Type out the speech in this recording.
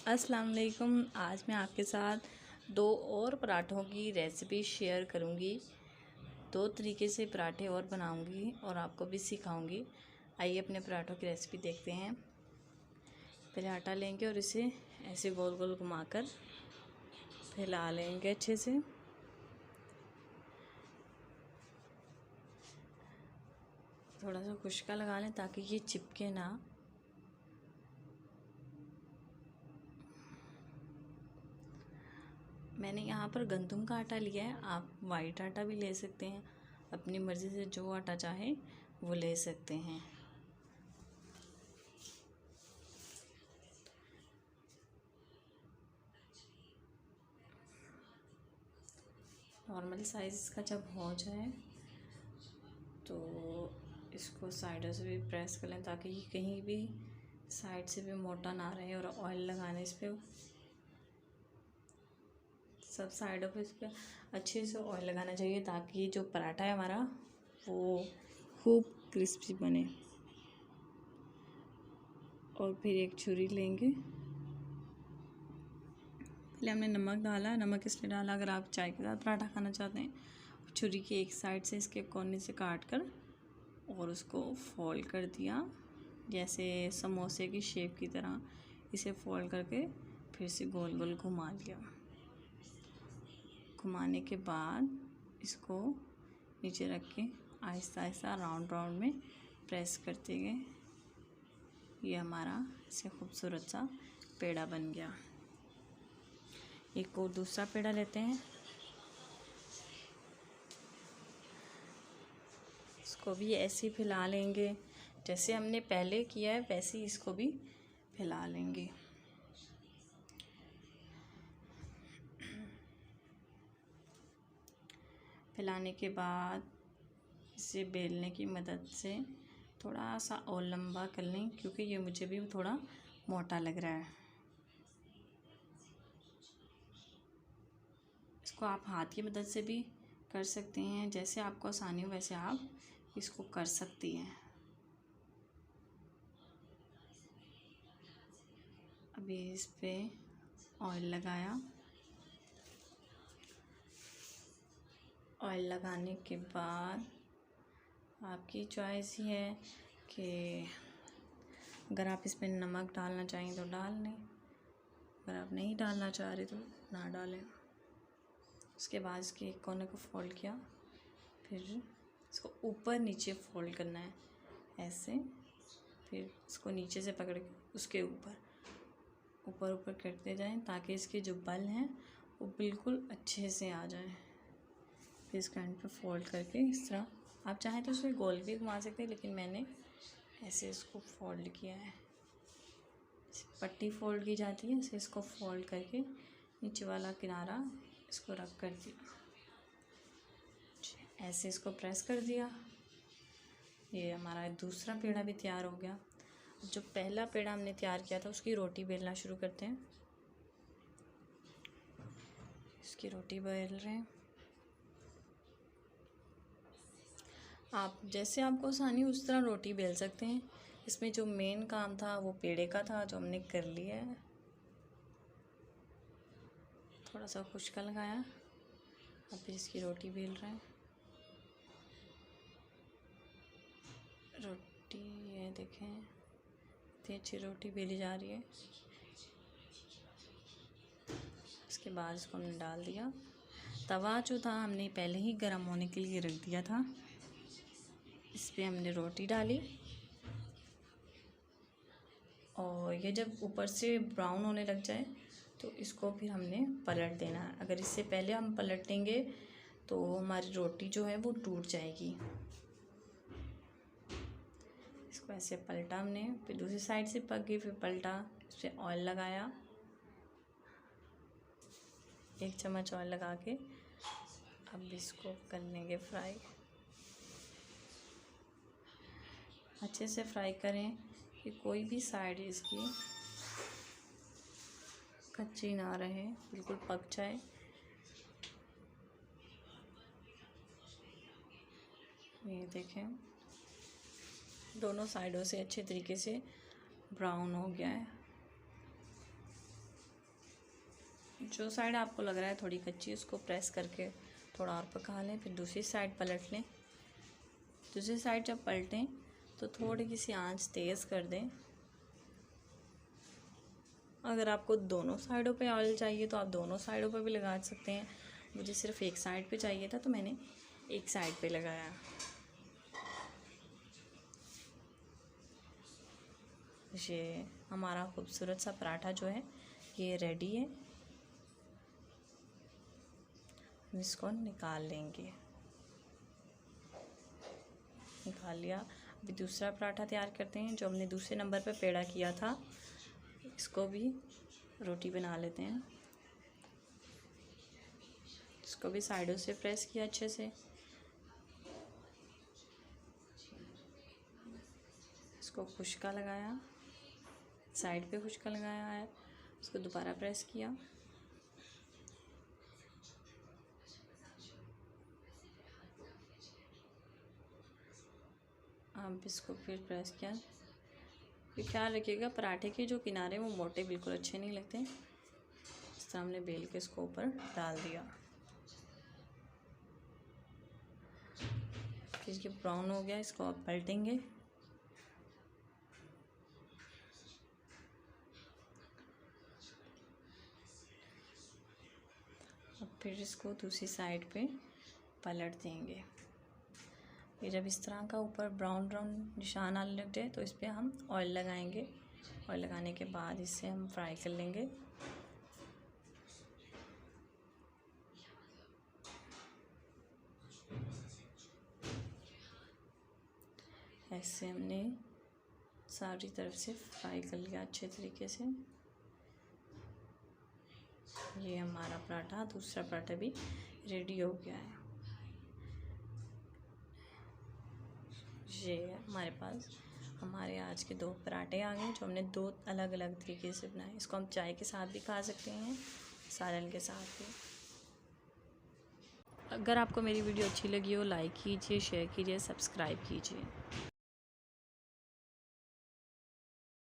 अस्सलाम वालेकुम। आज मैं आपके साथ दो और पराठों की रेसिपी शेयर करूंगी। दो तरीके से पराठे और बनाऊंगी और आपको भी सिखाऊंगी। आइए अपने पराठों की रेसिपी देखते हैं। पहले आटा लेंगे और इसे ऐसे गोल गोल घुमाकर फैला लेंगे अच्छे से। थोड़ा सा खुश्का लगा लें ताकि ये चिपके ना। मैंने यहाँ पर गंदम का आटा लिया है, आप वाइट आटा भी ले सकते हैं। अपनी मर्ज़ी से जो आटा चाहे वो ले सकते हैं। नॉर्मल साइज़ का जब हो जाए तो इसको साइडों से भी प्रेस कर लें ताकि ये कहीं भी साइड से भी मोटा ना रहे। और ऑयल लगाने इस पर सब साइडों पे इस पर अच्छे से ऑयल लगाना चाहिए ताकि जो पराठा है हमारा वो खूब क्रिस्पी बने। और फिर एक छुरी लेंगे। पहले हमने नमक डाला। नमक इसलिए डाला अगर आप चाय के साथ पराठा खाना चाहते हैं। छुरी की एक साइड से इसके कोने से काट कर और उसको फोल्ड कर दिया, जैसे समोसे की शेप की तरह इसे फोल्ड करके फिर से गोल गोल घुमा लिया। घुमाने के बाद इसको नीचे रख के आहिस्ता आहिस्ता राउंड राउंड में प्रेस करते गए। ये हमारा इसे खूबसूरत सा पेड़ा बन गया। एक और दूसरा पेड़ा लेते हैं। इसको भी ऐसे ही फैला लेंगे, जैसे हमने पहले किया है वैसे ही इसको भी फैला लेंगे। फैलाने के बाद इसे बेलने की मदद से थोड़ा सा और लंबा कर लें, क्योंकि ये मुझे भी थोड़ा मोटा लग रहा है। इसको आप हाथ की मदद से भी कर सकते हैं, जैसे आपको आसानी हो वैसे आप इसको कर सकती हैं। अभी इस पे ऑयल लगाया। ऑयल लगाने के बाद आपकी चॉइस ही है कि अगर आप इसमें नमक डालना चाहें तो डाल लें, अगर आप नहीं डालना चाह रहे तो ना डालें। उसके बाद इसके एक कोने को फोल्ड किया, फिर इसको ऊपर नीचे फोल्ड करना है ऐसे। फिर इसको नीचे से पकड़ के उसके ऊपर ऊपर ऊपर करते जाएं ताकि इसके जो बल हैं वो बिल्कुल अच्छे से आ जाएं। फिर इसका एंड पे फोल्ड करके इस तरह आप चाहें तो इसमें गोल भी घुमा सकते हैं, लेकिन मैंने ऐसे इसको फोल्ड किया है। पट्टी फोल्ड की जाती है, ऐसे इसको फोल्ड करके नीचे वाला किनारा इसको रख कर दिया, ऐसे इसको प्रेस कर दिया। ये हमारा दूसरा पेड़ा भी तैयार हो गया। जो पहला पेड़ा हमने तैयार किया था उसकी रोटी बेलना शुरू करते हैं। इसकी रोटी बेल रहे हैं। आप जैसे आपको आसानी उस तरह रोटी बेल सकते हैं। इसमें जो मेन काम था वो पेड़े का था, जो हमने कर लिया है। थोड़ा सा खुश्का लगाया, अब फिर इसकी रोटी बेल रहे हैं। रोटी ये देखें, इतनी अच्छी रोटी बेली जा रही है। इसके बाद इसको हमने डाल दिया। तवा जो था हमने पहले ही गर्म होने के लिए रख दिया था। इस पर हमने रोटी डाली और ये जब ऊपर से ब्राउन होने लग जाए तो इसको फिर हमने पलट देना है। अगर इससे पहले हम पलटेंगे तो हमारी रोटी जो है वो टूट जाएगी। इसको ऐसे पलटा हमने, फिर दूसरी साइड से पक गई, फिर पलटा, इस पर ऑयल लगाया। 1 चम्मच ऑयल लगा के अब इसको कर लेंगे फ्राई। अच्छे से फ्राई करें कि कोई भी साइड इसकी कच्ची ना रहे, बिल्कुल पक जाए। ये देखें दोनों साइडों से अच्छे तरीके से ब्राउन हो गया है। जो साइड आपको लग रहा है थोड़ी कच्ची, उसको प्रेस करके थोड़ा और पका लें। फिर दूसरी साइड पलट लें। दूसरी साइड जब पलटें तो थोड़ी सी आंच तेज़ कर दें। अगर आपको दोनों साइडों पे ऑयल चाहिए तो आप दोनों साइडों पे भी लगा सकते हैं। मुझे सिर्फ एक साइड पे चाहिए था तो मैंने एक साइड पे लगाया। ये हमारा खूबसूरत सा पराठा जो है ये रेडी है। हम इसको निकाल लेंगे। निकाल लिया। अभी दूसरा पराठा तैयार करते हैं। जो हमने दूसरे नंबर पे पेड़ा किया था, इसको भी रोटी बना लेते हैं। इसको भी साइडों से प्रेस किया अच्छे से। इसको खुशका लगाया, साइड पे खुशका लगाया है। इसको दोबारा प्रेस किया। अब इसको फिर प्रेस किया। फिर ख्याल रखिएगा पराठे के जो किनारे वो मोटे बिल्कुल अच्छे नहीं लगते। इस तरह हमने बेल के इसको ऊपर डाल दिया। फिर ये ब्राउन हो गया, इसको अब पलटेंगे। अब फिर इसको दूसरी साइड पे पलट देंगे। फिर जब इस तरह का ऊपर ब्राउन ब्राउन निशान आने लग जाए तो इस पर हम ऑयल लगाएंगे। ऑयल लगाने के बाद इसे हम फ्राई कर लेंगे। ऐसे हमने सारी तरफ से फ्राई कर लिया अच्छे तरीके से। ये हमारा पराठा, दूसरा पराठा भी रेडी हो गया है। ये हमारे पास हमारे आज के 2 पराठे आ गए जो हमने 2 अलग अलग तरीके से बनाए। इसको हम चाय के साथ भी खा सकते हैं, सालन के साथ भी। अगर आपको मेरी वीडियो अच्छी लगी हो, लाइक कीजिए, शेयर कीजिए, सब्सक्राइब कीजिए।